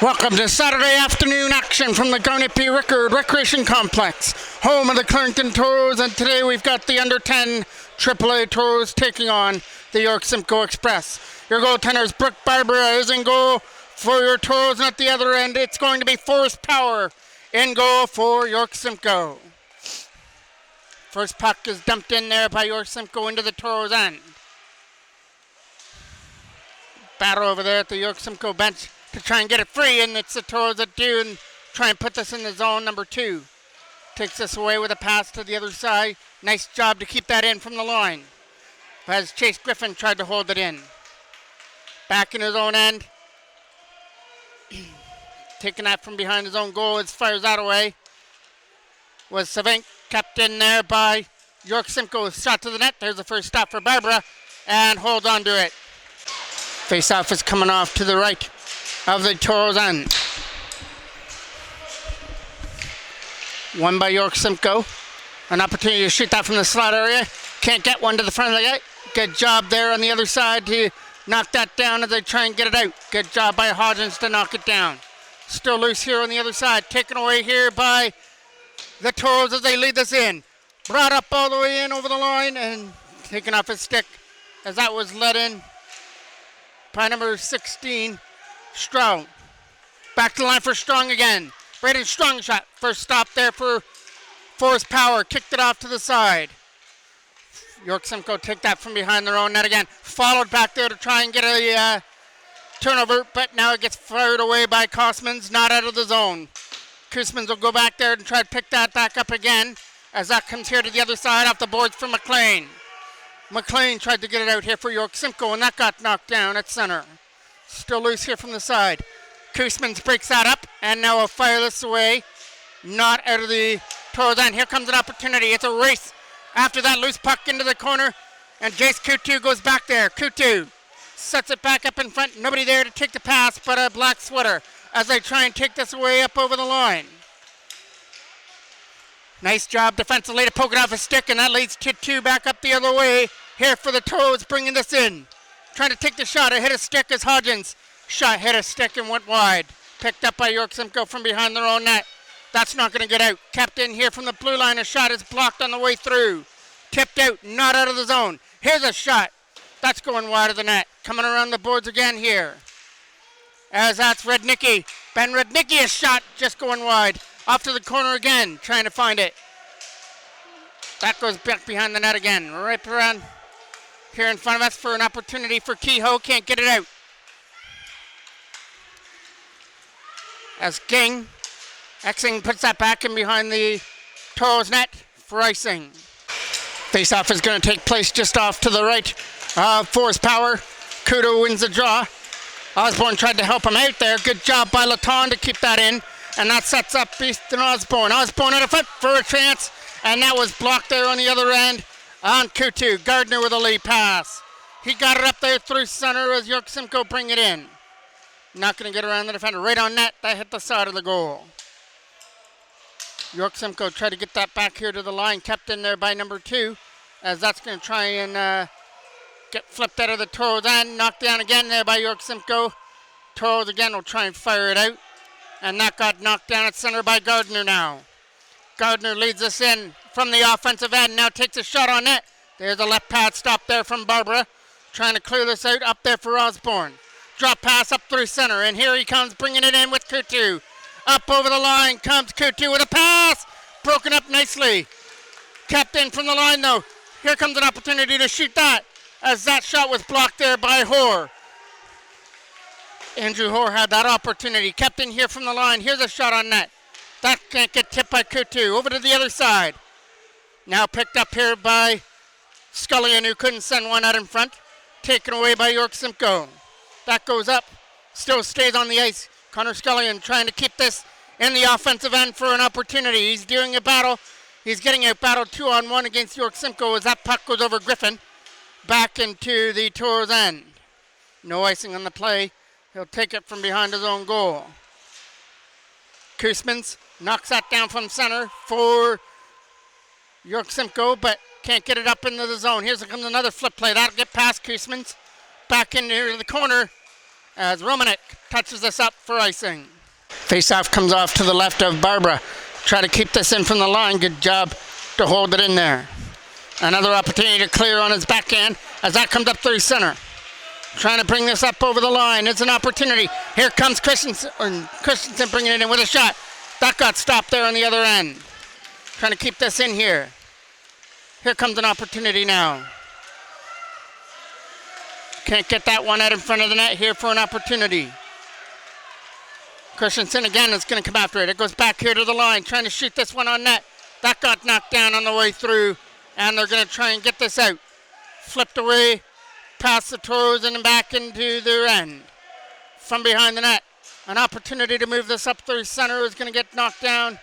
Welcome to Saturday afternoon action from the Garnet P. Rickard Recreation Complex, home of the Clarington Toros, and today we've got the under 10 AAA Toros taking on the York Simcoe Express. Your goaltenders, Brooke Barbara, is in goal for your Toros, and at the other end it's going to be Forrest Power in goal for York Simcoe. First puck is dumped in there by York Simcoe into the Toros end. Battle over there at the York Simcoe bench to try and get it free, and it's the Toros that do and try and put this in the zone. Number 2 takes this away with a pass to the other side. Nice job to keep that in from the line, as Chase Griffin tried to hold it in. Back in his own end, taking that from behind his own goal, as fires that away. Was Savink, kept in there by York Simcoe. Shot to the net. There's the first stop for Barbara, and hold on to it. Face-off is coming off to the right of the Toros end. Won by York Simcoe. An opportunity to shoot that from the slot area. Can't get one to the front of the net. Good job there on the other side to knock that down as they try and get it out. Good job by Hodgins to knock it down. Still loose here on the other side. Taken away here by the Toros as they lead this in. Brought up all the way in over the line and taken off his stick as that was let in by number 16, Strong. Back to the line for Strong again. Braden Strong shot. First stop there for Forrest Power. Kicked it off to the side. York Simcoe take that from behind their own net again. Followed back there to try and get a turnover, but now it gets fired away by Kosmans, not out of the zone. Kosmans will go back there and try to pick that back up again as that comes here to the other side off the boards for McLean. McLean tried to get it out here for York Simcoe, and that got knocked down at center. Still loose here from the side. Kosmans breaks that up, and now will fire this away. Not out of the Toros end. Here comes an opportunity. It's a race after that loose puck into the corner, and Jace Coutu goes back there. Coutu sets it back up in front. Nobody there to take the pass but a black sweater as they try and take this away up over the line. Nice job defensively to poke it off a stick, and that leads to 2 back up the other way. Here for the Toros, bringing this in. Trying to take the shot. It hit a stick as Hodgins. Shot hit a stick and went wide. Picked up by York Simcoe from behind their own net. That's not going to get out. Kept in here from the blue line. A shot is blocked on the way through. Tipped out, not out of the zone. Here's a shot. That's going wide of the net. Coming around the boards again here. As that's Rednicki. Ben Rednicki, a shot just going wide. Off to the corner again, trying to find it. That goes back behind the net again. Right around here in front of us for an opportunity for Kehoe. Can't get it out. As Exing puts that back in behind the Toros net for icing. Face-off is going to take place just off to the right. Forrest Power. Kudo wins the draw. Osborne tried to help him out there. Good job by Laton to keep that in. And that sets up Easton Osborne. Osborne at a foot for a chance. And that was blocked there on the other end on Coutu. Gardner with a lead pass. He got it up there through center as York Simcoe bring it in. Not going to get around the defender. Right on net. That hit the side of the goal. York Simcoe tried to get that back here to the line. Kept in there by number 2. As that's going to try and get flipped out of the Toros end. Knocked down again there by York Simcoe. Toros again will try and fire it out. And that got knocked down at center by Gardner now. Gardner leads us in from the offensive end. Now takes a shot on net. There's a left pad stop there from Barbara. Trying to clear this out up there for Osborne. Drop pass up through center. And here he comes bringing it in with Coutu. Up over the line comes Coutu with a pass. Broken up nicely. Kept in from the line though. Here comes an opportunity to shoot that. As that shot was blocked there by Hoare. Andrew Hoare had that opportunity. Kept in here from the line. Here's a shot on net. That can't get tipped by Coutu. Over to the other side. Now picked up here by Scullion, who couldn't send one out in front. Taken away by York Simcoe. That goes up. Still stays on the ice. Connor Scullion trying to keep this in the offensive end for an opportunity. He's doing a battle. He's getting a battle 2-on-1 against York Simcoe as that puck goes over Griffin. Back into the Toros end. No icing on the play. He'll take it from behind his own goal. Kosmans knocks that down from center for York Simcoe, but can't get it up into the zone. Here's comes another flip play. That'll get past Kosmans. Back into the corner as Romanek touches this up for icing. Face-off comes off to the left of Barbara. Try to keep this in from the line. Good job to hold it in there. Another opportunity to clear on his backhand as that comes up through center. Trying to bring this up over the line. It's an opportunity. Here comes Christensen bringing it in with a shot. That got stopped there on the other end. Trying to keep this in here. Here comes an opportunity now. Can't get that one out in front of the net here for an opportunity. Christensen again is going to come after it. It goes back here to the line, trying to shoot this one on net. That got knocked down on the way through, and they're going to try and get this out. Flipped away, past the Toros and back into their end. From behind the net, an opportunity to move this up through center is going to get knocked down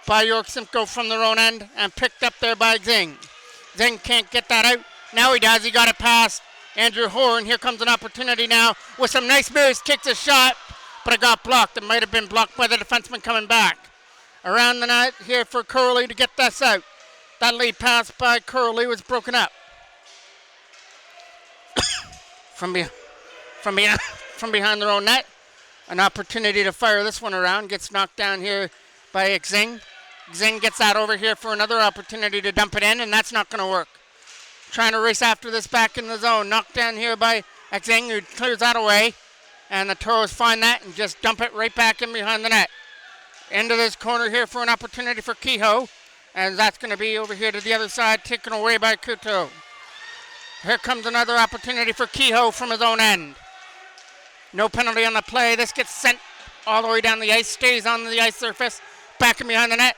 by York Simcoe from their own end and picked up there by Zing. Zing can't get that out. Now he does. He got it past Andrew Horn. Here comes an opportunity now with some nice moves. Kicks a shot, but it got blocked. It might have been blocked by the defenseman coming back. Around the net here for Curley to get this out. That lead pass by Curley was broken up. from behind their own net. An opportunity to fire this one around. Gets knocked down here by Xing. Xing gets that over here for another opportunity to dump it in, and that's not going to work. Trying to race after this back in the zone. Knocked down here by Xing, who clears that away. And the Toros find that and just dump it right back in behind the net. Into this corner here for an opportunity for Kehoe. And that's going to be over here to the other side, taken away by Couteau. Here comes another opportunity for Kehoe from his own end. No penalty on the play. This gets sent all the way down the ice, stays on the ice surface, back in behind the net.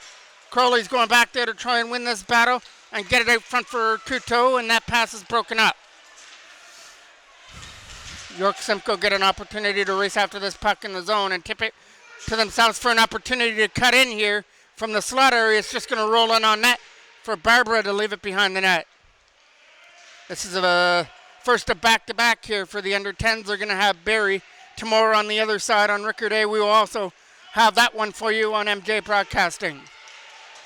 Crowley's going back there to try and win this battle and get it out front for Couteau, and that pass is broken up. York Simcoe get an opportunity to race after this puck in the zone and tip it to themselves for an opportunity to cut in here from the slot area. It's just going to roll in on net for Barbara to leave it behind the net. This is a first of back-to-back here for the under-10s. They're going to have Barrie tomorrow on the other side on Ricker Day. We will also have that one for you on MJ Broadcasting.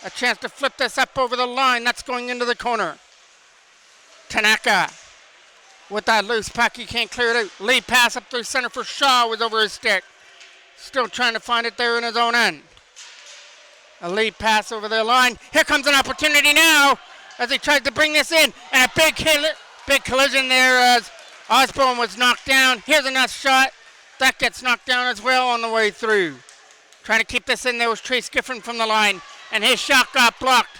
A chance to flip this up over the line. That's going into the corner. Tanaka with that loose puck. He can't clear it out. Lead pass up through center for Shaw was over his stick. Still trying to find it there in his own end. A lead pass over the line. Here comes an opportunity now as he tries to bring this in. And a big collision there as Osborne was knocked down. Here's a nice shot. That gets knocked down as well on the way through. Trying to keep this in there was Trace Gifford from the line. And his shot got blocked.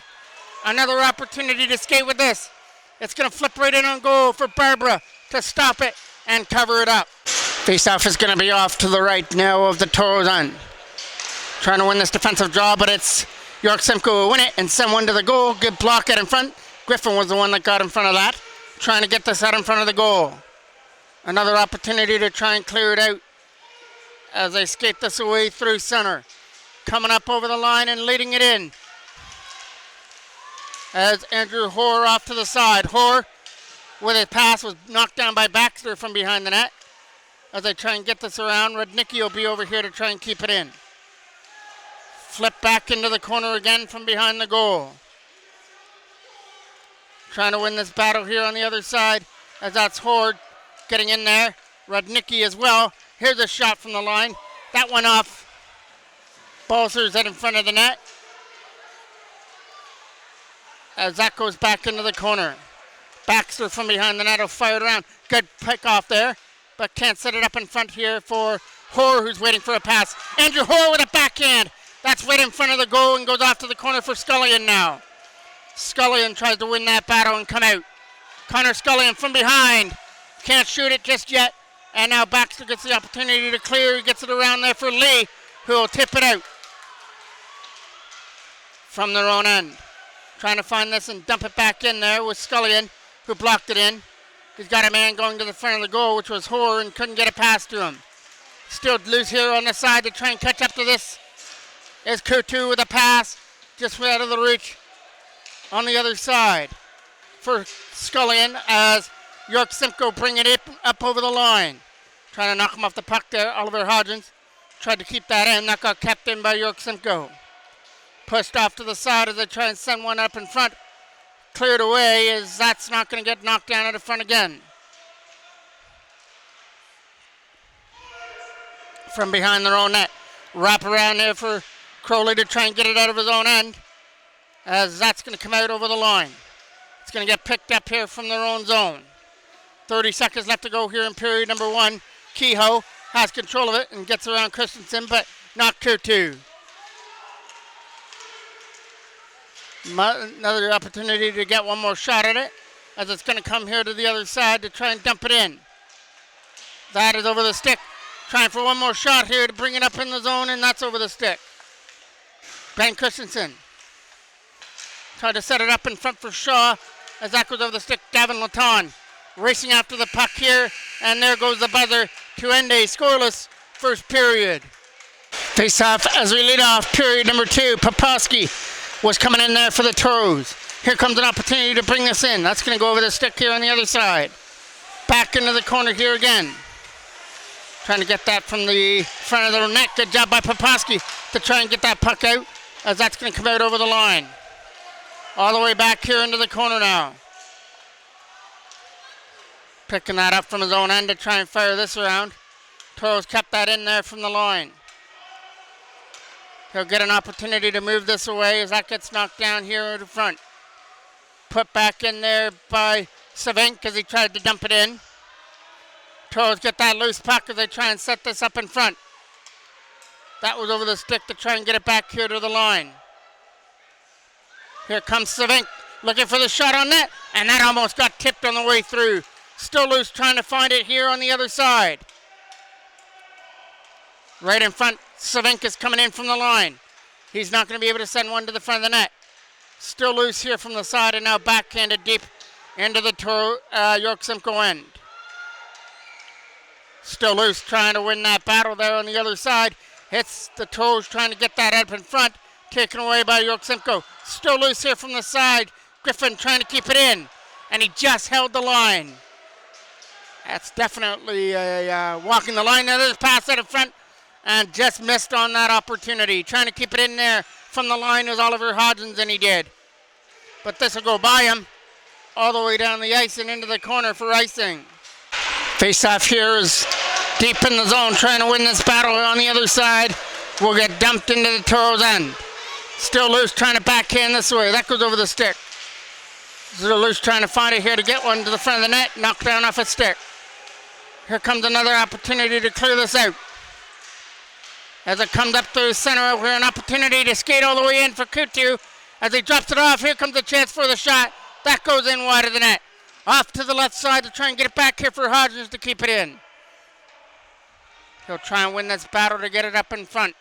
Another opportunity to skate with this. It's going to flip right in on goal for Barbara to stop it and cover it up. Face-off is going to be off to the right now of the Toros end. Trying to win this defensive draw, but it's York Simcoe will win it and send one to the goal. Good block out in front. Griffin was the one that got in front of that. Trying to get this out in front of the goal. Another opportunity to try and clear it out as they skate this away through center. Coming up over the line and leading it in. As Andrew Hoare off to the side. Hoare with a pass was knocked down by Baxter from behind the net. As they try and get this around, Rudnicki will be over here to try and keep it in. Flip back into the corner again from behind the goal. Trying to win this battle here on the other side as that's Hoare getting in there. Rudnicki as well. Here's a shot from the line. That went off. Balser's head in front of the net. As that goes back into the corner. Baxter from behind the net will fire it around. Good pick off there, but can't set it up in front here for Hoare, who's waiting for a pass. Andrew Hoare with a backhand. That's right in front of the goal and goes off to the corner for Scullion now. Scullion tries to win that battle and come out. Connor Scullion from behind. Can't shoot it just yet. And now Baxter gets the opportunity to clear. He gets it around there for Lee, who will tip it out from their own end. Trying to find this and dump it back in there with Scullion, who blocked it in. He's got a man going to the front of the goal, which was Hoare, and couldn't get it past to him. Still loose here on the side to try and catch up to this. Is Coutu with a pass, just out of the reach on the other side for Scullion as York Simcoe bringing it up over the line. Trying to knock him off the puck there. Oliver Hodgins tried to keep that in. That got kept in by York Simcoe. Pushed off to the side as they try and send one up in front. Cleared away as that's not going to get knocked down at the front again. from behind their own net. Wrap around there for Crowley to try and get it out of his own end, as that's going to come out over the line. It's going to get picked up here from their own zone. 30 seconds left to go here in period number 1. Kehoe has control of it and gets around Christensen, but not Kutu. Another opportunity to get one more shot at it, as it's going to come here to the other side to try and dump it in. That is over the stick. Trying for one more shot here to bring it up in the zone, and that's over the stick. Ben Christensen tried to set it up in front for Shaw, as that goes over the stick. Gavin Laton racing after the puck here, and there goes the buzzer to end a scoreless first period. Face off as we lead off period number 2. Poposky was coming in there for the Toros. Here comes an opportunity to bring this in. That's going to go over the stick here on the other side. Back into the corner here again. Trying to get that from the front of the net. Good job by Poposky to try and get that puck out, as that's going to come out over the line. All the way back here into the corner now. Picking that up from his own end to try and fire this around. Toros kept that in there from the line. He'll get an opportunity to move this away as that gets knocked down here in the front. Put back in there by Savink as he tried to dump it in. Toros get that loose puck as they try and set this up in front. That was over the stick to try and get it back here to the line. Here comes Savink looking for the shot on net, and that almost got tipped on the way through. Still loose, trying to find it here on the other side. Right in front, Savink is coming in from the line. He's not going to be able to send one to the front of the net. Still loose here from the side, and now backhanded deep into the York Simcoe end. Still loose, trying to win that battle there on the other side. Hits the Toros, trying to get that up in front. Taken away by York Simcoe. Still loose here from the side. Griffin trying to keep it in, and he just held the line. That's definitely walking the line. Now there's a pass out in front, and just missed on that opportunity. Trying to keep it in there from the line is Oliver Hodgins, and he did. But this will go by him all the way down the ice and into the corner for icing. Face-off here is deep in the zone, trying to win this battle on the other side. Will get dumped into the Toros end. Still loose, trying to backhand this way. That goes over the stick. Still loose, trying to find it here to get one to the front of the net. Knocked down off a stick. Here comes another opportunity to clear this out. As it comes up through the center, we're an opportunity to skate all the way in for Kutu. As he drops it off, here comes a chance for the shot. That goes in wide of the net. Off to the left side to try and get it back here for Hodgins to keep it in. He'll try and win this battle to get it up in front,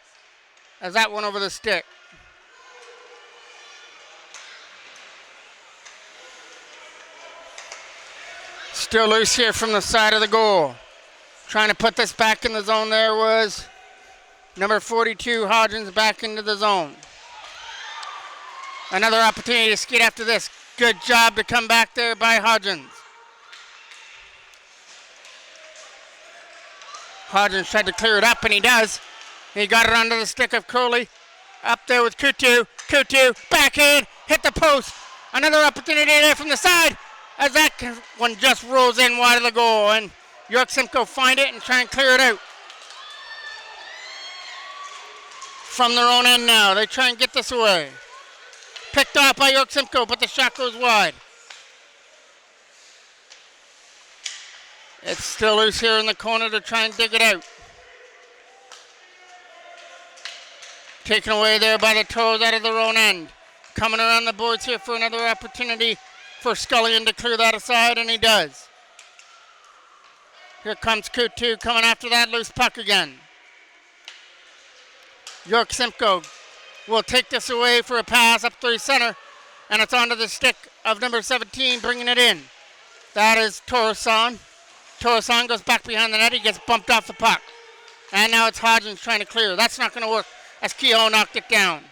as that went over the stick. Still loose here from the side of the goal. Trying to put this back in the zone there was number 42, Hodgins, back into the zone. Another opportunity to skate after this. Good job to come back there by Hodgins. Hodgins tried to clear it up, and he does. He got it onto the stick of Crowley. Up there with Kutu. Kutu, backhand, hit the post. Another opportunity there from the side, as that one just rolls in wide of the goal, and York Simcoe find it and try and clear it out. From their own end now, they try and get this away. Picked off by York Simcoe, but the shot goes wide. It's still loose here in the corner to try and dig it out. Taken away there by the Toros out of their own end. Coming around the boards here for another opportunity for Scullion to clear that aside, and he does. Here comes Kutu coming after that loose puck again. York Simcoe will take this away for a pass up through center, and it's onto the stick of number 17, bringing it in. That is Torosan. Torosan goes back behind the net. He gets bumped off the puck. And now it's Hodgins trying to clear. That's not going to work, as Kehoe knocked it down.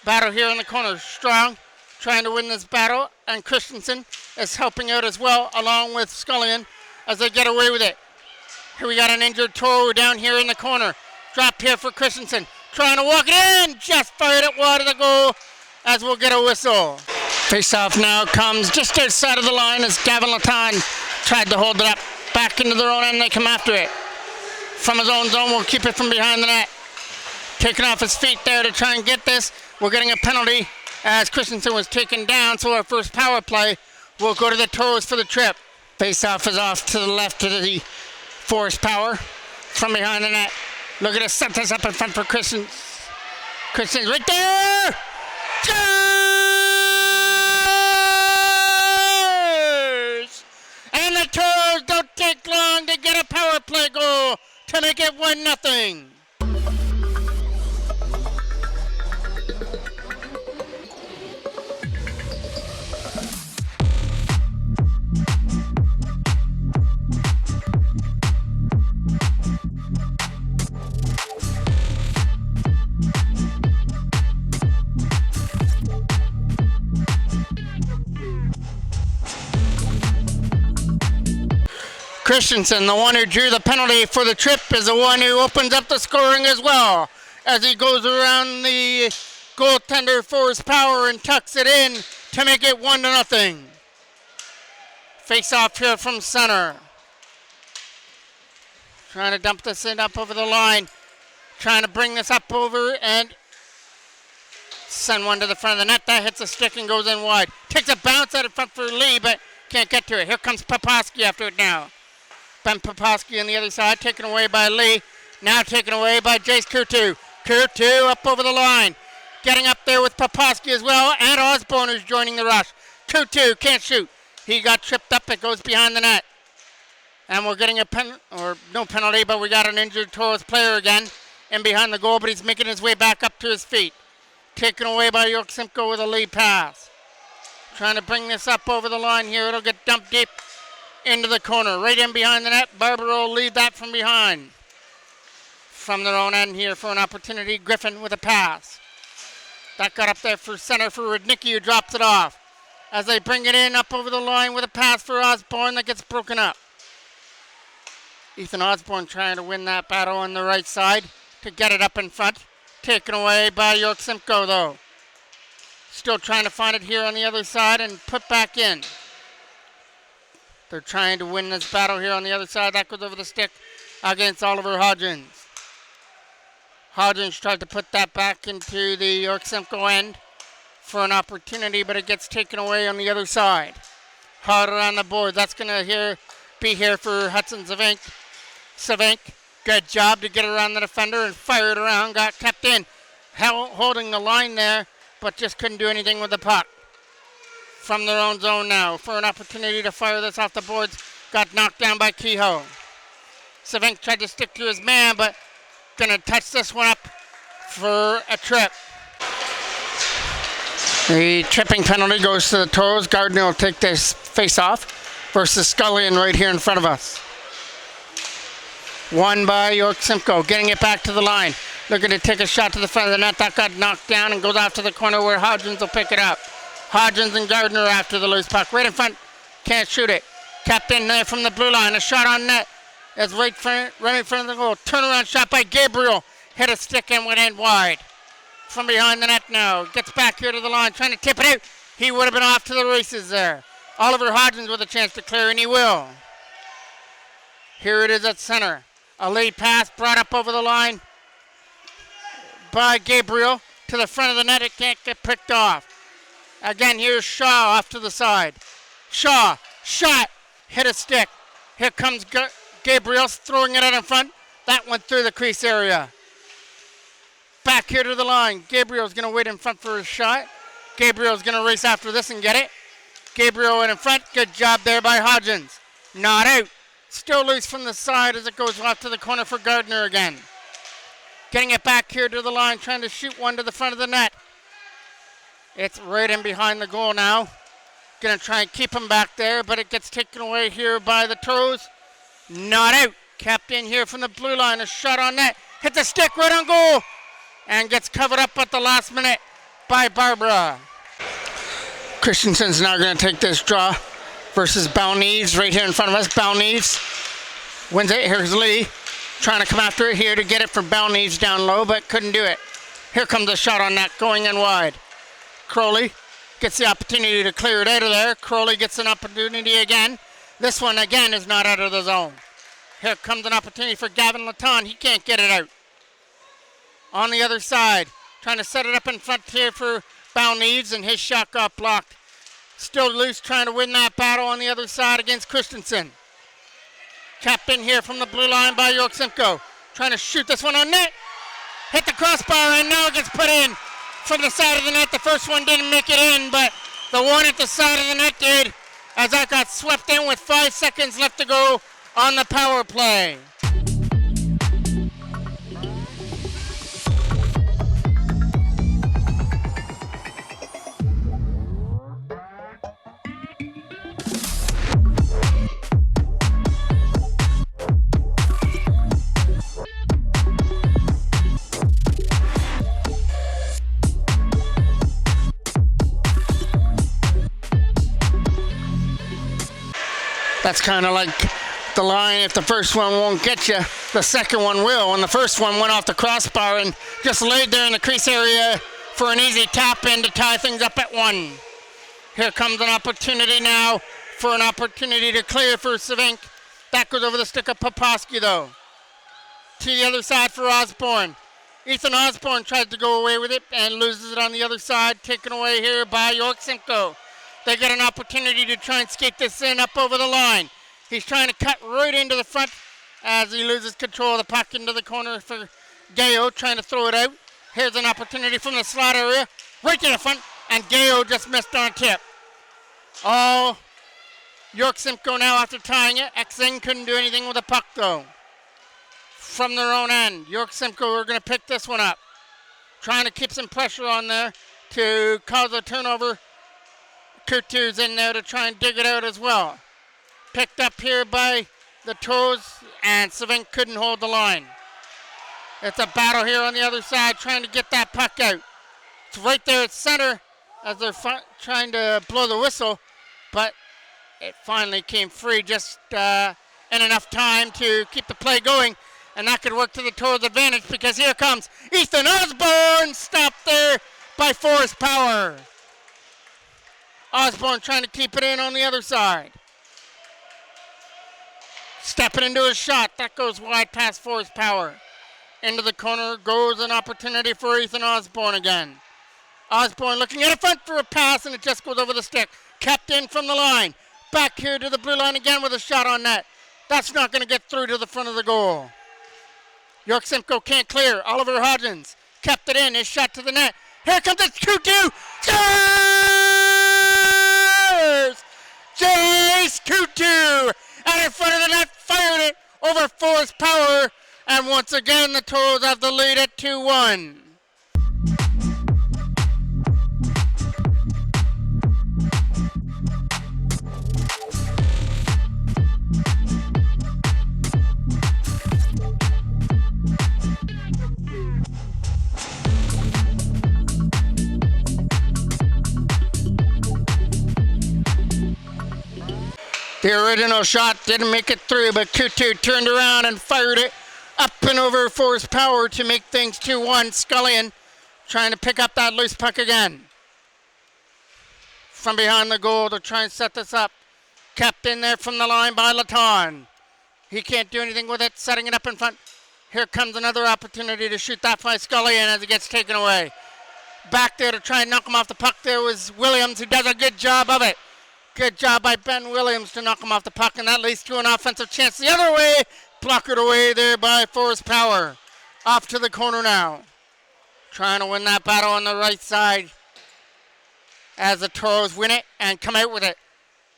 Battle here in the corner. Strong trying to win this battle, and Christensen is helping out as well, along with Scullion, as they get away with it. Here we got an injured Toro down here in the corner. Dropped here for Christensen. Trying to walk it in. Just fired it wide of the goal, as we'll get a whistle. Face-off now comes just outside of the line as Gavin Laton tried to hold it up. Back into their own end, they come after it. from his own zone. Will keep it from behind the net. Taking off his feet there to try and get this. We're getting a penalty as Christensen was taken down, so our first power play will go to the Toros for the trip. Face-off is off to the left of the Forest Power from behind the net. Look at us, set this up in front for Christensen. Christensen's right there! Cheers! And the Toros don't take long to get a power play goal to make it 1-0. Christensen, the one who drew the penalty for the trip, is the one who opens up the scoring as well as he goes around the goaltender for his power and tucks it in to make it 1-0. Face off here from center. Trying to dump this in up over the line. Trying to bring this up over and send one to the front of the net. That hits a stick and goes in wide. Takes a bounce out in front for Lee, but can't get to it. Here comes Poposky after it now. Ben Poposky on the other side, taken away by Lee. Now taken away by Jace Kutu. Kutu up over the line. Getting up there with Poposky as well, and Osborne is joining the rush. Kutu can't shoot. He got tripped up. It goes behind the net. And we're getting no penalty, but we got an injured Toros player again in behind the goal, but he's making his way back up to his feet. Taken away by York Simcoe with a lead pass. Trying to bring this up over the line here. It'll get dumped deep into the corner, right in behind the net. Barber will lead that from behind. From their own end here for an opportunity. Griffin with a pass. That got up there for center for Rudnicki, who drops it off. As they bring it in up over the line with a pass for Osborne that gets broken up. Ethan Osborne trying to win that battle on the right side to get it up in front. Taken away by York Simcoe though. Still trying to find it here on the other side and put back in. They're trying to win this battle here on the other side. That goes over the stick against Oliver Hodgins. Hodgins tried to put that back into the York Simcoe end for an opportunity, but it gets taken away on the other side. Harder on the board. That's going to be here for Hudson Savink. Good job to get around the defender and fire it around. Got kept in. Holding the line there, but just couldn't do anything with the puck. From their own zone now for an opportunity to fire this off the boards. Got knocked down by Kehoe. Savink tried to stick to his man, but gonna touch this one up for a trip. The tripping penalty goes to the Toros. Gardner will take this face off versus Scullion right here in front of us. Won by York Simcoe, getting it back to the line. Looking to take a shot to the front of the net. That got knocked down and goes off to the corner where Hodgins will pick it up. Hodgins and Gardner after the loose puck. Right in front, can't shoot it. Kept in there from the blue line. A shot on net. It's right in front of the goal. Turnaround shot by Gabriel. Hit a stick and went in wide. From behind the net now. Gets back here to the line, trying to tip it out. He would have been off to the races there. Oliver Hodgins with a chance to clear, and he will. Here it is at center. A lead pass brought up over the line by Gabriel to the front of the net. It can't get picked off. Again, here's Shaw off to the side. Shaw, shot, hit a stick. Here comes Gabriel throwing it out in front. That went through the crease area. Back here to the line. Gabriel's going to wait in front for his shot. Gabriel's going to race after this and get it. Gabriel in front. Good job there by Hodgins. Not out. Still loose from the side as it goes off to the corner for Gardner again. Getting it back here to the line, trying to shoot one to the front of the net. It's right in behind the goal now. Going to try and keep him back there, but it gets taken away here by the Toros. Not out. Kept in here from the blue line. A shot on net. Hit the stick right on goal. And gets covered up at the last minute by Barbara. Christensen's now going to take this draw versus Balneves right here in front of us. Balneves wins it. Here's Lee trying to come after it here to get it for Balneves down low, but couldn't do it. Here comes a shot on net going in wide. Crowley gets the opportunity to clear it out of there. Crowley gets an opportunity again. This one again is not out of the zone. Here comes an opportunity for Gavin Laton. He can't get it out. On the other side, trying to set it up in front here for Balneves, and his shot got blocked. Still loose, trying to win that battle on the other side against Christensen. Capped in here from the blue line by York Simcoe. Trying to shoot this one on net. Hit the crossbar, and now it gets put in from the side of the net. The first one didn't make it in, but the one at the side of the net did, as that got swept in with 5 seconds left to go on the power play. That's kind of like the line, if the first one won't get you, the second one will. And the first one went off the crossbar and just laid there in the crease area for an easy tap in to tie things up at 1. Here comes an opportunity now for an opportunity to clear for Savink. That goes over the stick of Poposky though. To the other side for Osborne. Ethan Osborne tried to go away with it and loses it on the other side, taken away here by York Simcoe. They get an opportunity to try and skate this in up over the line. He's trying to cut right into the front as he loses control of the puck into the corner for Gayo, trying to throw it out. Here's an opportunity from the slot area, right to the front, and Gayo just missed on tip. Oh, York Simcoe now after tying it. Exing couldn't do anything with the puck though. From their own end, York Simcoe are going to pick this one up. Trying to keep some pressure on there to cause a turnover. Kutu's in there to try and dig it out as well. Picked up here by the Toros, and Savink couldn't hold the line. It's a battle here on the other side, trying to get that puck out. It's right there at center as they're trying to blow the whistle, but it finally came free just in enough time to keep the play going, and that could work to the Toros' advantage because here comes Ethan Osborne, stopped there by Forest Power. Osborne trying to keep it in on the other side. Stepping into a shot. That goes wide past Forest Power. Into the corner goes an opportunity for Ethan Osborne again. Osborne looking at it front for a pass, and it just goes over the stick. Kept in from the line. Back here to the blue line again with a shot on net. That's not going to get through to the front of the goal. York Simcoe can't clear. Oliver Hodgins kept it in. His shot to the net. Here comes the 2-2. Jace Kutu out in front of the net, fired it over Forest Power, and once again the Toros have the lead at 2-1. The original shot didn't make it through, but Kutu turned around and fired it up and over Forest Power to make things 2-1. Scullion trying to pick up that loose puck again. From behind the goal to try and set this up. Kept in there from the line by Laton. He can't do anything with it, setting it up in front. Here comes another opportunity to shoot that by Scullion as it gets taken away. Back there to try and knock him off the puck there was Williams, who does a good job of it. Good job by Ben Williams to knock him off the puck, and that leads to an offensive chance the other way. Blockered away there by Forest Power. Off to the corner now. Trying to win that battle on the right side as the Toros win it and come out with it.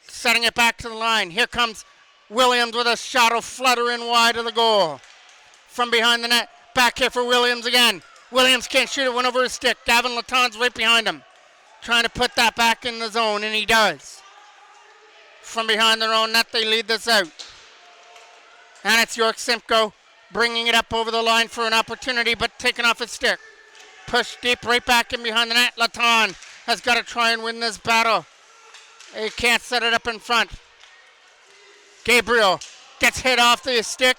Setting it back to the line. Here comes Williams with a shot of flutter in wide of the goal. From behind the net. Back here for Williams again. Williams can't shoot it. Went over his stick. Gavin Laton's right behind him. Trying to put that back in the zone, and he does. From behind their own net, they lead this out. And it's York Simcoe bringing it up over the line for an opportunity, but taken off his stick. Pushed deep right back in behind the net. Laton has got to try and win this battle. He can't set it up in front. Gabriel gets hit off the stick,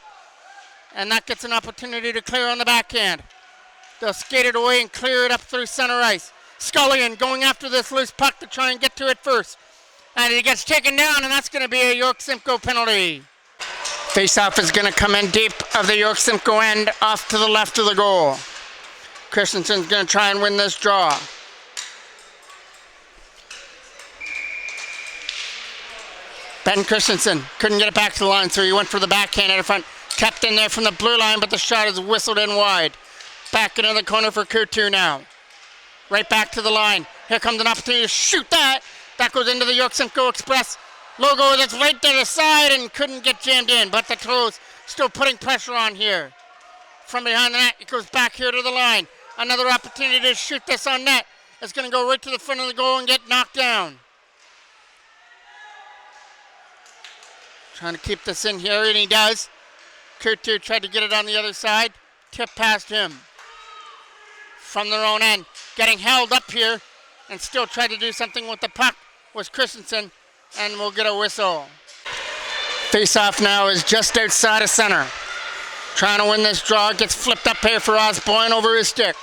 and that gets an opportunity to clear on the backhand. They'll skate it away and clear it up through center ice. Scullion going after this loose puck to try and get to it first. And he gets taken down, and that's going to be a York Simcoe penalty. Face-off is going to come in deep of the York Simcoe end, off to the left of the goal. Christensen's going to try and win this draw. Ben Christensen couldn't get it back to the line, so he went for the backhand at the front. Kept in there from the blue line, but the shot is whistled in wide. Back into the corner for Coutu now. Right back to the line. Here comes an opportunity to shoot that. That goes into the York Simcoe Express logo that's right to the side and couldn't get jammed in. But the Toros still putting pressure on here. From behind the net, it goes back here to the line. Another opportunity to shoot this on net. It's going to go right to the front of the goal and get knocked down. Trying to keep this in here, and he does. Coutu tried to get it on the other side. Tip past him. From their own end. Getting held up here and still tried to do something with the puck was Christensen, and we'll get a whistle. Face-off now is just outside of center. Trying to win this draw. Gets flipped up here for Osborne over his stick.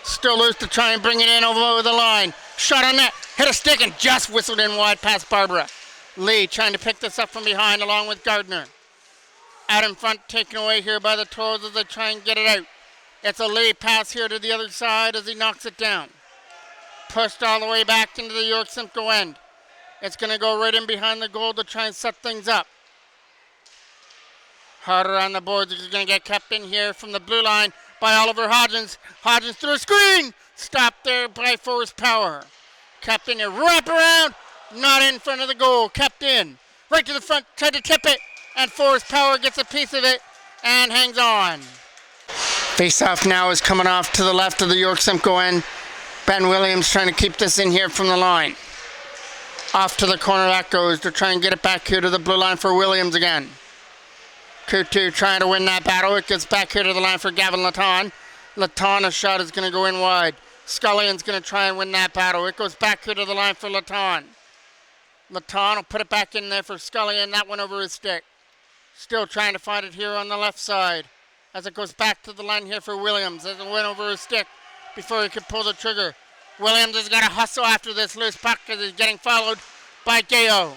Still loose to try and bring it in over the line. Shot on net. Hit a stick and just whistled in wide past Barbara. Lee trying to pick this up from behind along with Gardner. Out in front, taken away here by the Toros as they try and get it out. It's a Lee pass here to the other side as he knocks it down. Pushed all the way back into the York Simcoe end. It's going to go right in behind the goal to try and set things up. Harder on the boards. He's going to get kept in here from the blue line by Oliver Hodgins. Hodgins through a screen. Stopped there by Forrest Power. Kept in here. Wrap around. Not in front of the goal. Kept in. Right to the front. Tried to tip it. And Forrest Power gets a piece of it and hangs on. Face-off now is coming off to the left of the York Simcoe end. Ben Williams trying to keep this in here from the line. Off to the corner that goes to try and get it back here to the blue line for Williams again. Coutu trying to win that battle. It gets back here to the line for Gavin Laton. Laton, a shot is going to go in wide. Scullion's going to try and win that battle. It goes back here to the line for Laton. Laton will put it back in there for Scullion. That one over his stick. Still trying to find it here on the left side. As it goes back to the line here for Williams. As it went over his stick before he could pull the trigger. Williams has got to hustle after this loose puck because he's getting followed by Gayo.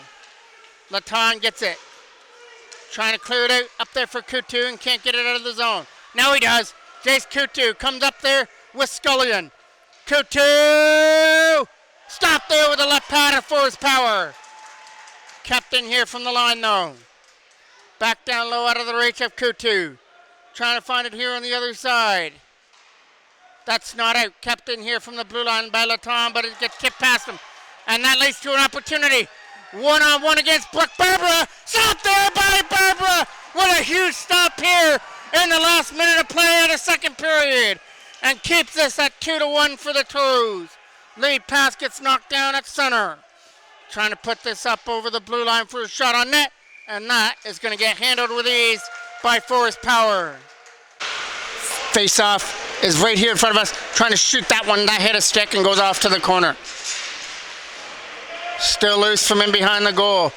Laton gets it. Trying to clear it out up there for Coutu and can't get it out of the zone. Now he does. Jace Coutu comes up there with Scullion. Coutu! Stop there with a left pad of Forrest Power. Kept in here from the line though. Back down low out of the reach of Coutu. Trying to find it here on the other side. That's not out. Kept in here from the blue line by Laton, but it gets tipped past him. And that leads to an opportunity. One-on-one against Brooke Barbara. Stop there by Barbara. What a huge stop here in the last minute of play of the second period. And keeps this at 2-1 for the Toros. Lead pass gets knocked down at center. Trying to put this up over the blue line for a shot on net. And that is going to get handled with ease by Forrest Power. Face-off is right here in front of us. Trying to shoot that one. That hit a stick and goes off to the corner. Still loose from in behind the goal.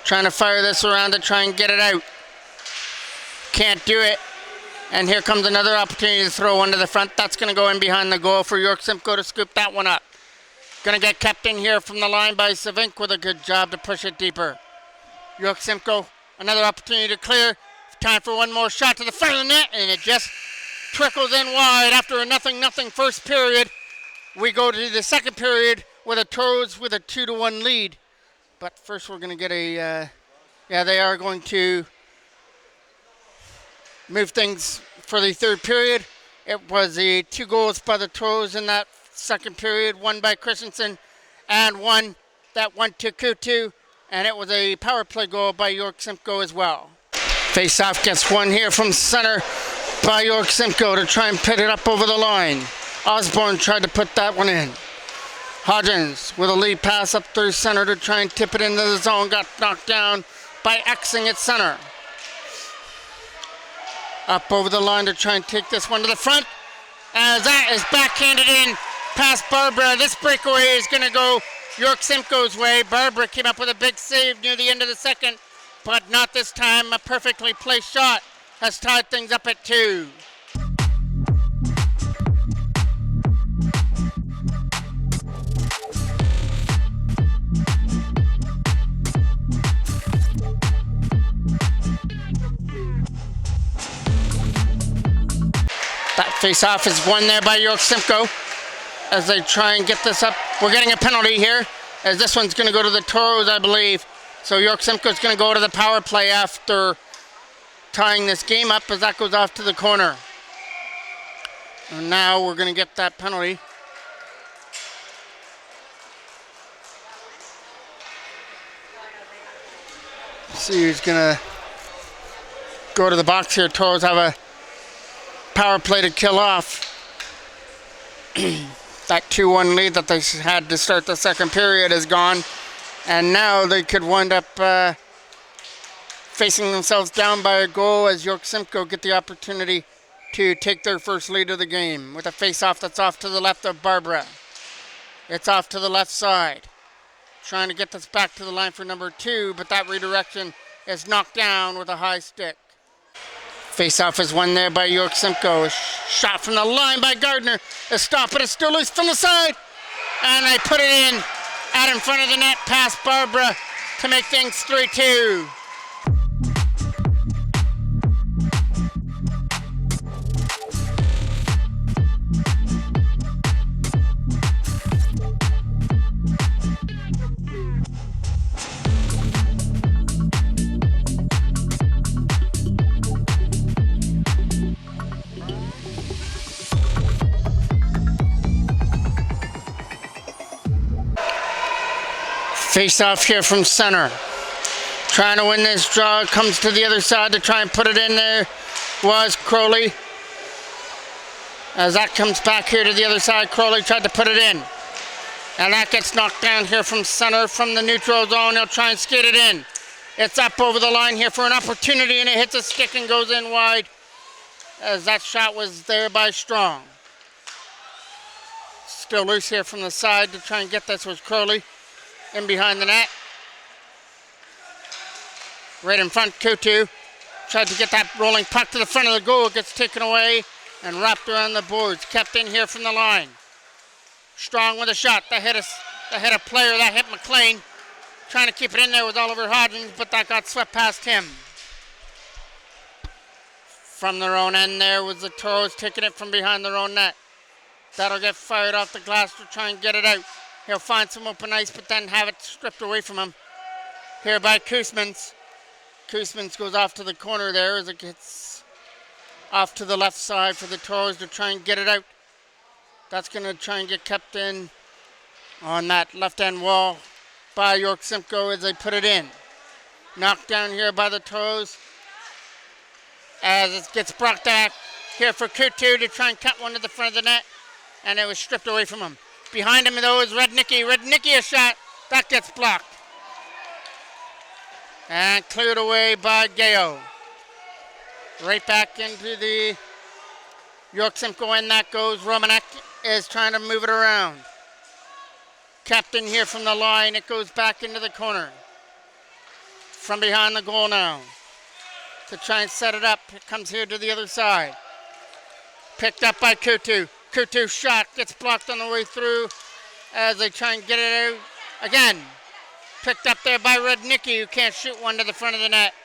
Trying to fire this around to try and get it out. Can't do it. And here comes another opportunity to throw one to the front. That's going to go in behind the goal for York Simcoe to scoop that one up. Going to get kept in here from the line by Savink with a good job to push it deeper. York Simcoe, another opportunity to clear. Time for one more shot to the front of the net, and it just trickles in wide after a 0-0 first period. We go to the second period with the Toros with a 2-1 lead. But first we're going to get a, they are going to move things for the third period. It was the 2 goals by the Toros in that second period, one by Christensen and one that went to Coutu, and it was a power play goal by York Simcoe as well. Face-off gets one here from center by York Simcoe to try and put it up over the line. Osborne tried to put that one in. Hodgins with a lead pass up through center to try and tip it into the zone. Got knocked down by Xing at center. Up over the line to try and take this one to the front. As that is backhanded in past Barbara. This breakaway is going to go York Simcoe's way. Barbara came up with a big save near the end of the second, but not this time. A perfectly placed shot has tied things up at 2. Face-off is won there by York Simcoe as they try and get this up. We're getting a penalty here, as this one's going to go to the Toros, I believe. So York Simcoe's going to go to the power play after tying this game up, as that goes off to the corner. And now we're going to get that penalty. See who's going to go to the box here. Toros have a power play to kill off. That 2-1 lead that they had to start the second period is gone. And now they could wind up facing themselves down by a goal as York Simcoe get the opportunity to take their first lead of the game with a face-off that's off to the left of Barbara. It's off to the left side. Trying to get this back to the line for number 2, but that redirection is knocked down with a high stick. Face-off is won there by York Simcoe. A shot from the line by Gardner. A stop, but it's still loose from the side. And they put it in out in front of the net past Barbara to make things 3-2. Face off here from center. Trying to win this draw. Comes to the other side to try and put it in there. Was Crowley. As that comes back here to the other side, Crowley tried to put it in. And that gets knocked down here from center from the neutral zone. He'll try and skate it in. It's up over the line here for an opportunity, and it hits a stick and goes in wide. As that shot was there by Strong. Still loose here from the side to try and get this was Crowley. In behind the net. Right in front, Kutu. Tried to get that rolling puck to the front of the goal. It gets taken away and wrapped around the boards. Kept in here from the line. Strong with a shot. That hit a player. That hit McLean. Trying to keep it in there with Oliver Hodgins, but that got swept past him. From their own end there was the Toros taking it from behind their own net. That'll get fired off the glass to try and get it out. He'll find some open ice, but then have it stripped away from him. Here by Koosmans. Koosmans goes off to the corner there as it gets off to the left side for the Toros to try and get it out. That's going to try and get kept in on that left-hand wall by York Simcoe as they put it in. Knocked down here by the Toros as it gets brought back here for Kutu to try and cut one to the front of the net, and it was stripped away from him. Behind him, though, is Rednicki. Rednicki a shot. That gets blocked. And cleared away by Gayo. Right back into the York Simcoe end that goes. Romanek is trying to move it around. Captain here from the line. It goes back into the corner. From behind the goal now. To try and set it up. It comes here to the other side. Picked up by Kutu. Kutu's shot gets blocked on the way through as they try and get it out. Again, picked up there by Rednicki, who can't shoot one to the front of the net.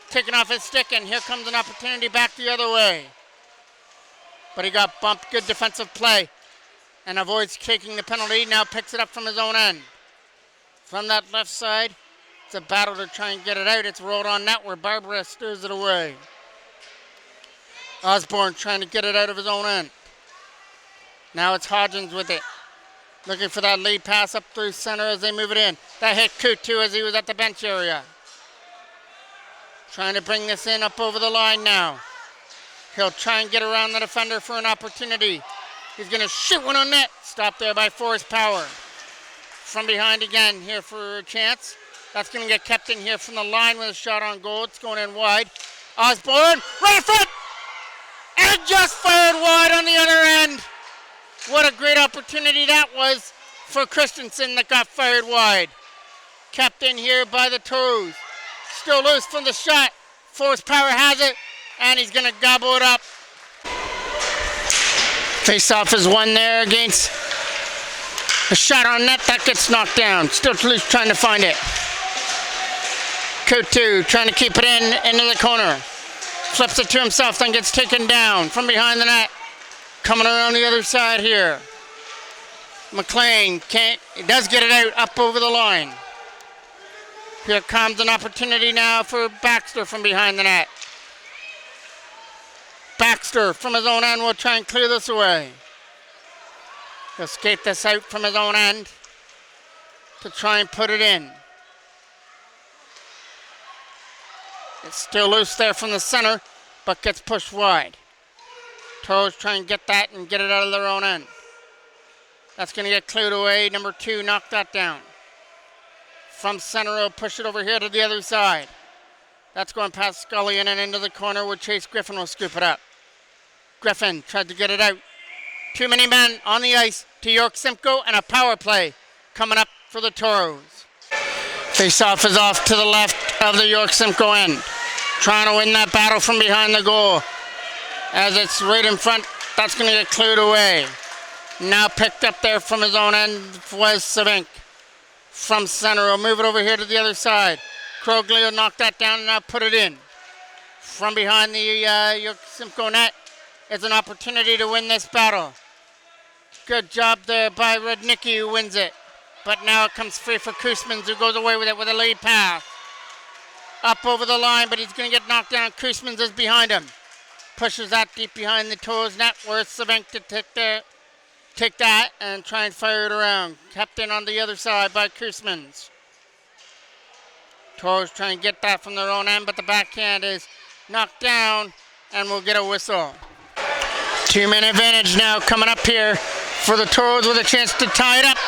Taking off his stick, and here comes an opportunity back the other way. But he got bumped. Good defensive play. And avoids taking the penalty. Now picks it up from his own end. From that left side, it's a battle to try and get it out. It's rolled on net where Barbara steers it away. Osborne trying to get it out of his own end. Now it's Hodgins with it. Looking for that lead pass up through center as they move it in. That hit Kutu as he was at the bench area. Trying to bring this in up over the line now. He'll try and get around the defender for an opportunity. He's going to shoot one on net. Stopped there by Forrest Power. From behind again here for a chance. That's going to get kept in here from the line with a shot on goal. It's going in wide. Osborne, right in front! And just fired wide on the other end. What a great opportunity that was for Christensen that got fired wide. Kept in here by the Toros. Still loose from the shot. Force Power has it, and he's going to gobble it up. Face-off is won there against a shot on net. That gets knocked down. Still loose trying to find it. Kutu trying to keep it into the corner. Flips it to himself, then gets taken down from behind the net. Coming around the other side here. McLean can't, he does get it out up over the line. Here comes an opportunity now for Baxter from behind the net. Baxter from his own end will try and clear this away. He'll skate this out from his own end to try and put it in. It's still loose there from the center, but gets pushed wide. Toros try and get that and get it out of their own end. That's going to get cleared away. Number 2 knocked that down. From center, he'll push it over here to the other side. That's going past Scullion and into the corner where Chase Griffin will scoop it up. Griffin tried to get it out. Too many men on the ice to York Simcoe, and a power play coming up for the Toros. Face-off is off to the left of the York Simcoe end. Trying to win that battle from behind the goal. As it's right in front, that's going to get cleared away. Now picked up there from his own end was Savink. From center, he'll move it over here to the other side. Krogley will knock that down and now put it in. From behind the York Simcoe net, it's an opportunity to win this battle. Good job there by Rudnicki, who wins it. But now it comes free for Koosmans, who goes away with it with a lead pass. Up over the line, but he's going to get knocked down. Koosmans is behind him. Pushes that deep behind the Toros net, where Savink to take that and try and fire it around. Kept in on the other side by Koosmans. Toros try and get that from their own end, but the backhand is knocked down and we'll get a whistle. 2-man advantage now coming up here for the Toros with a chance to tie it up.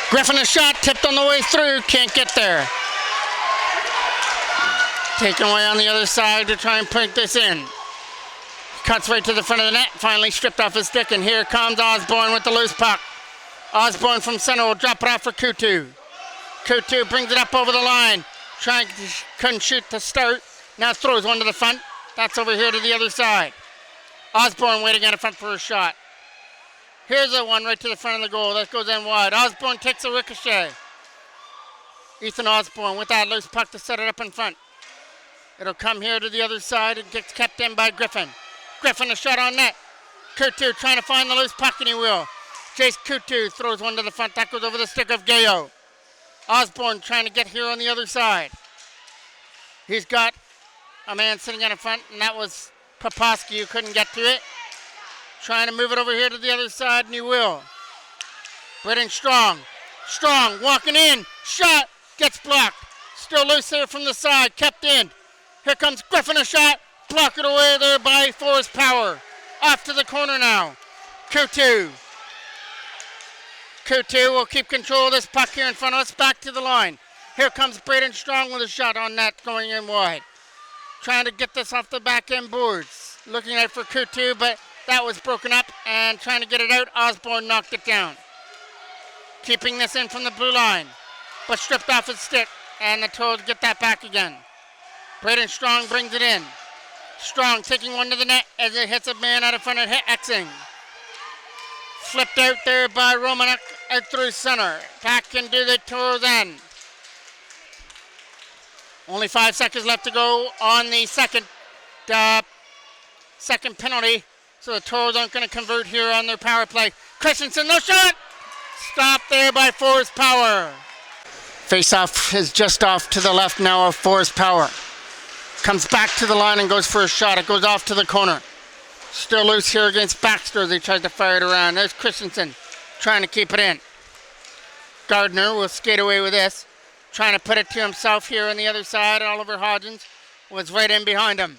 Griffin a shot, tipped on the way through, can't get there. Taken away on the other side to try and put this in. Cuts right to the front of the net, finally stripped off his stick, and here comes Osborne with the loose puck. Osborne from center will drop it off for Coutu. Coutu brings it up over the line. Couldn't shoot to start. Now throws one to the front. That's over here to the other side. Osborne waiting out in front for a shot. Here's a one right to the front of the goal. That goes in wide. Osborne takes a ricochet. Ethan Osborne with that loose puck to set it up in front. It'll come here to the other side and gets kept in by Griffin. Griffin a shot on net. Coutu trying to find the loose puck and he will. Chase Coutu throws one to the front. That goes over the stick of Gayo. Osborne trying to get here on the other side. He's got a man sitting out in front, and that was Poposky who couldn't get to it. Trying to move it over here to the other side, and he will. Britton Strong. Strong walking in. Shot. Gets blocked. Still loose there from the side. Kept in. Here comes Griffin a shot. Blocked it away there by Forrest Power. Off to the corner now. Coutu. Coutu will keep control of this puck here in front of us. Back to the line. Here comes Braden Strong with a shot on net going in wide. Trying to get this off the back end boards. Looking out for Coutu, but that was broken up. And trying to get it out, Osborne knocked it down. Keeping this in from the blue line. But stripped off his stick. And the Toros get that back again. Braden Strong brings it in. Strong taking one to the net as it hits a man out in front of Exing. Flipped out there by Romanek out through center. Back into the Toros end. Only 5 seconds left to go on the second penalty. So the Toros aren't going to convert here on their power play. Christensen, no shot! Stopped there by Forrest Power. Face-off is just off to the left now of Forrest Power. Comes back to the line and goes for a shot. It goes off to the corner. Still loose here against Baxter as he tries to fire it around. There's Christensen trying to keep it in. Gardner will skate away with this. Trying to put it to himself here on the other side. Oliver Hodgins was right in behind him.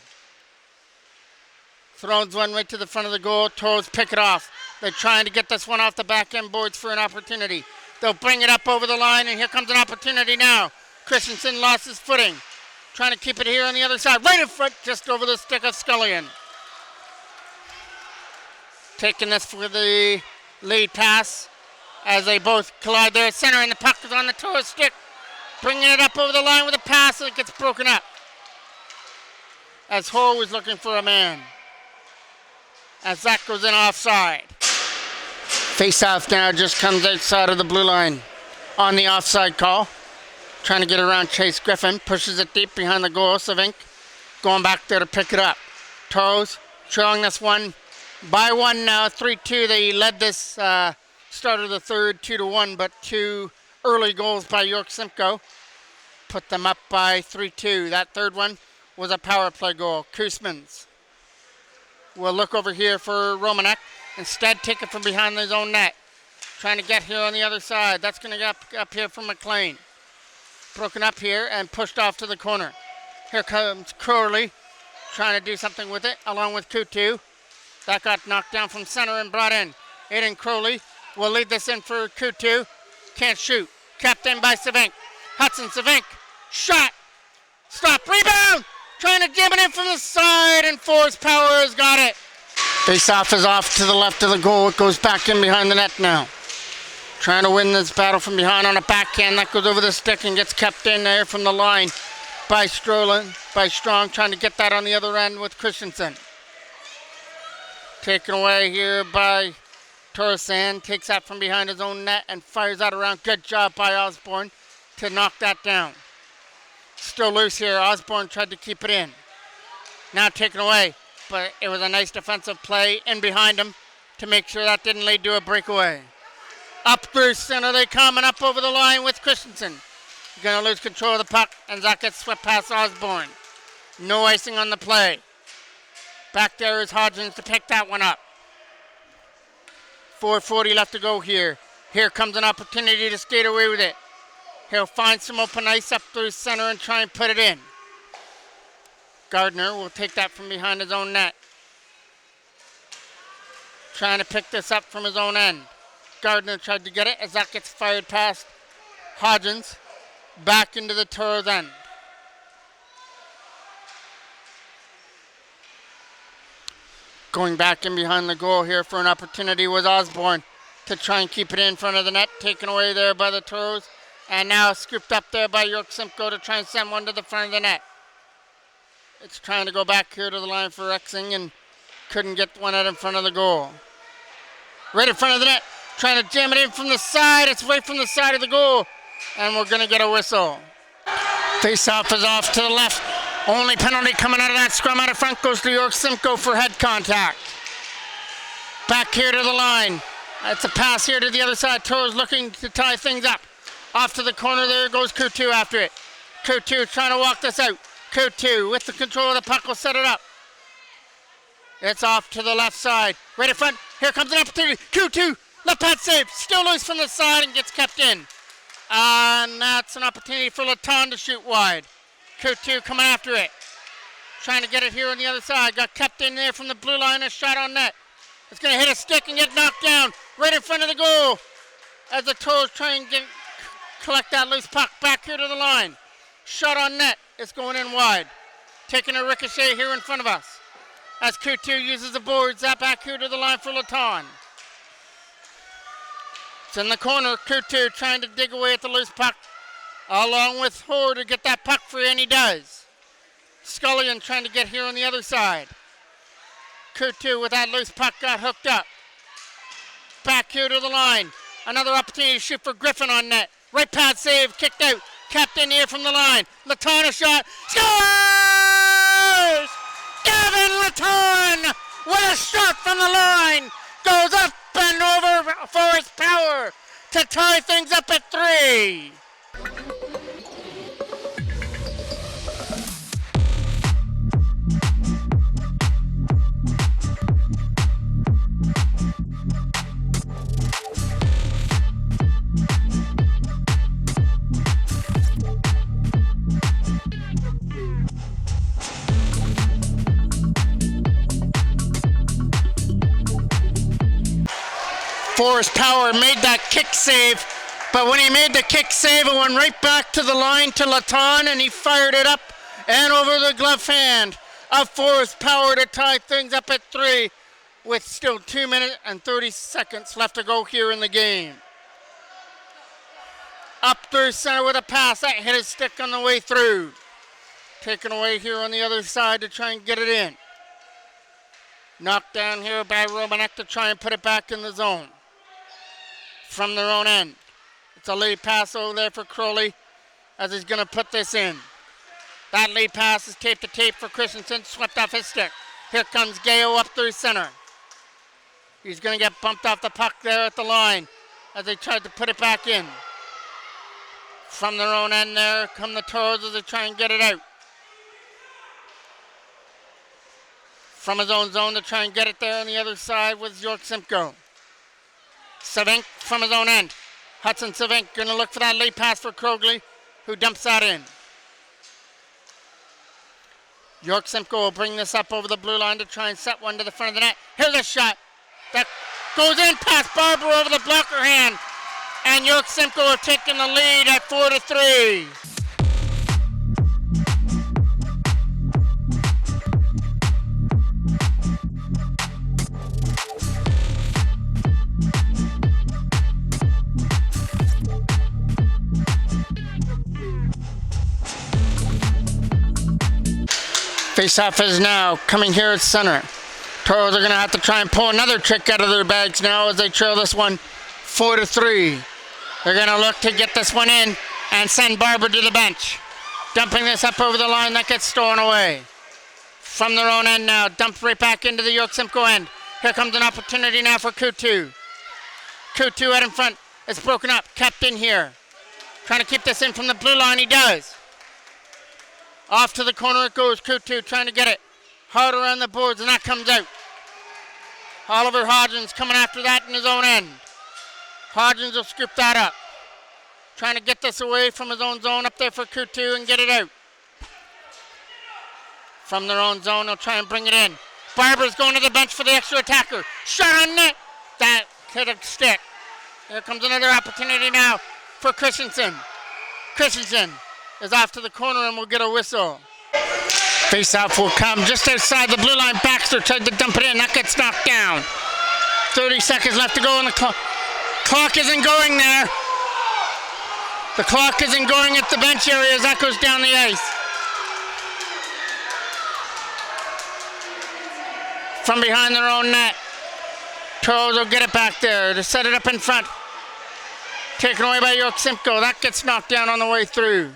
Throws one right to the front of the goal. Toros pick it off. They're trying to get this one off the back end boards for an opportunity. They'll bring it up over the line, and here comes an opportunity now. Christensen lost his footing. Trying to keep it here on the other side. Right in front, just over the stick of Scullion. Taking this for the lead pass as they both collide there. Center, and the puck is on the Toros stick. Bringing it up over the line with a pass, and it gets broken up. As Hoare was looking for a man. As that goes in offside. Face-off now just comes outside of the blue line on the offside call. Trying to get around Chase Griffin. Pushes it deep behind the goal. Savink going back there to pick it up. Toros trailing this one By one now, 3-2. They led this start of the third 2-1, but two early goals by York Simcoe put them up by 3-2. That third one was a power play goal. Koosmans will look over here for Romanek. Instead, take it from behind his own net. Trying to get here on the other side. That's going to get up here from McLean. Broken up here and pushed off to the corner. Here comes Crowley trying to do something with it along with Kutu. That got knocked down from center and brought in. Aiden Crowley will lead this in for Kutu. Can't shoot. Kept in by Savink. Hudson Savink. Shot. Stop. Rebound. Trying to jam it in from the side, and Forest Power has got it. Face-off is off to the left of the goal. It goes back in behind the net now. Trying to win this battle from behind on a backhand. That goes over the stick and gets kept in there from the line by Strong, trying to get that on the other end with Christensen. Taken away here by Toros. Takes that from behind his own net and fires that around. Good job by Osborne to knock that down. Still loose here. Osborne tried to keep it in. Now taken away, but it was a nice defensive play in behind him to make sure that didn't lead to a breakaway. Up through center they come and up over the line with Christensen. Going to lose control of the puck, and that gets swept past Osborne. No icing on the play. Back there is Hodgins to pick that one up. 4:40 left to go here. Here comes an opportunity to skate away with it. He'll find some open ice up through center and try and put it in. Gardner will take that from behind his own net. Trying to pick this up from his own end. Gardner tried to get it as that gets fired past Hodgins. Back into the Toros end. Going back in behind the goal here for an opportunity was Osborne to try and keep it in front of the net. Taken away there by the Toros. And now scooped up there by York Simcoe to try and send one to the front of the net. It's trying to go back here to the line for Rexing and couldn't get one out in front of the goal. Right in front of the net. Trying to jam it in from the side. It's right from the side of the goal. And we're going to get a whistle. Face-off is off to the left. Only penalty coming out of that scrum out of front goes to York Simcoe for head contact. Back here to the line. It's a pass here to the other side. Toros looking to tie things up. Off to the corner, there goes Kutu after it. Kutu trying to walk this out. Kutu with the control of the puck will set it up. It's off to the left side. Right in front. Here comes an opportunity. Kutu, left pad save. Still loose from the side and gets kept in. And that's an opportunity for Laton to shoot wide. Kutu coming after it. Trying to get it here on the other side. Got kept in there from the blue line. A shot on net. It's going to hit a stick and get knocked down right in front of the goal. As the Toros try and collect that loose puck back here to the line. Shot on net. It's going in wide. Taking a ricochet here in front of us. As Kutu uses the boards, that back here to the line for Laton. It's in the corner. Kutu trying to dig away at the loose puck. Along with Hoare to get that puck free, and he does. Scullion trying to get here on the other side. Kutu with that loose puck got hooked up. Back here to the line. Another opportunity to shoot for Griffin on net. Right pad save, kicked out. Kept in here from the line. Laton a shot. Scores! Gavin Laton with a shot from the line. Goes up and over Forest Power to tie things up at 3. Forest Power made that kick save, but when he made the kick save, it went right back to the line to Laton, and he fired it up and over the glove hand of Forest Power to tie things up at 3 with still 2 minutes and 30 seconds left to go here in the game. Up through center with a pass. That hit his stick on the way through. Taken away here on the other side to try and get it in. Knocked down here by Romanek to try and put it back in the zone. From their own end. It's a lead pass over there for Crowley as he's going to put this in. That lead pass is tape to tape for Christensen, swept off his stick. Here comes Gayo up through center. He's going to get bumped off the puck there at the line as they tried to put it back in. From their own end there come the Toros as they try and get it out. From his own zone to try and get it there on the other side was York Simcoe. Savink from his own end. Hudson Savink going to look for that late pass for Krogley, who dumps that in. York Simcoe will bring this up over the blue line to try and set one to the front of the net. Here's a shot that goes in past Barber over the blocker hand. And York Simcoe are taking the lead at 4-3. Face-off is now coming here at center. Toros are going to have to try and pull another trick out of their bags now as they trail this one 4-3. They're going to look to get this one in and send Barber to the bench. Dumping this up over the line, that gets stolen away. From their own end now, dumped right back into the York Simcoe end. Here comes an opportunity now for Coutu. Coutu out in front. It's broken up, kept in here. Trying to keep this in from the blue line, he does. Off to the corner it goes, Coutu trying to get it. Hard around the boards and that comes out. Oliver Hodgins coming after that in his own end. Hodgins will scoop that up. Trying to get this away from his own zone up there for Coutu and get it out. From their own zone, they'll try and bring it in. Barber's going to the bench for the extra attacker. Shot on net. That could have stick. Here comes another opportunity now for Christensen. Christensen is off to the corner and will get a whistle. Face-off will come just outside the blue line. Baxter tried to dump it in. That gets knocked down. 30 seconds left to go on the clock. Clock isn't going there. The clock isn't going at the bench area as that goes down the ice. From behind their own net. Toros will get it back there to set it up in front. Taken away by York Simcoe. That gets knocked down on the way through.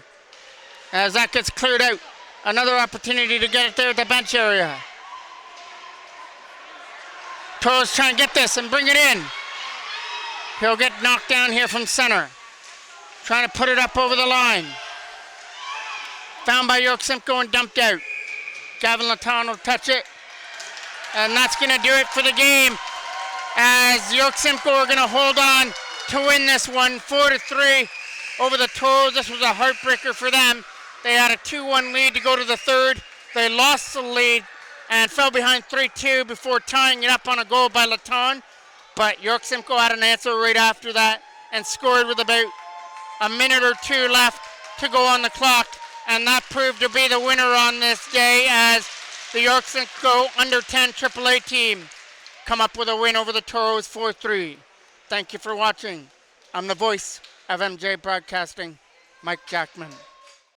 As that gets cleared out. Another opportunity to get it there at the bench area. Toros trying to get this and bring it in. He'll get knocked down here from center. Trying to put it up over the line. Found by York Simcoe and dumped out. Gavin Latan will touch it. And that's going to do it for the game. As York Simcoe are going to hold on to win this one 4-3 over the Toros. This was a heartbreaker for them. They had a 2-1 lead to go to the third. They lost the lead and fell behind 3-2 before tying it up on a goal by Latan. But York Simcoe had an answer right after that and scored with about a minute or two left to go on the clock. And that proved to be the winner on this day as the York Simcoe under-10 AAA team come up with a win over the Toros 4-3. Thank you for watching. I'm the voice of MJ Broadcasting, Mike Jackman.